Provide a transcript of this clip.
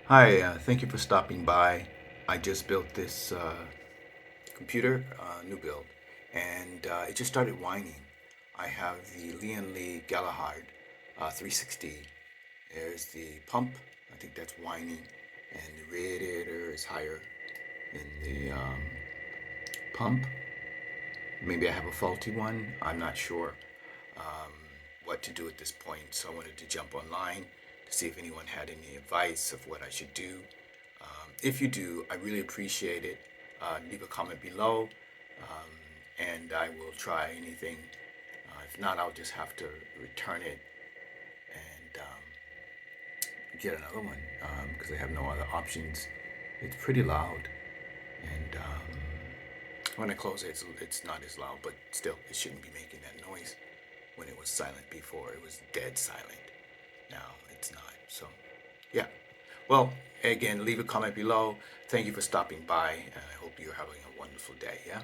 Hi, thank you for stopping by. I just built this computer, new build, and it just started whining. I have the Lian Li Galahad 360. There's the pump, I think that's whining, and the radiator is higher than the pump. Maybe I have a faulty one, I'm not sure what to do at this point, so I wanted to jump online to see if anyone had any advice of what I should do. If you do, I really appreciate it. Leave a comment below, and I will try anything. If not, I'll just have to return it and get another one because I have no other options. It's pretty loud, and when I close it, it's not as loud, but still, it shouldn't be making that noise. When it was silent before, it was dead silent. Now it's not. So, yeah. Well, again, leave a comment below. Thank you for stopping by, and I hope you're having a wonderful day. Yeah.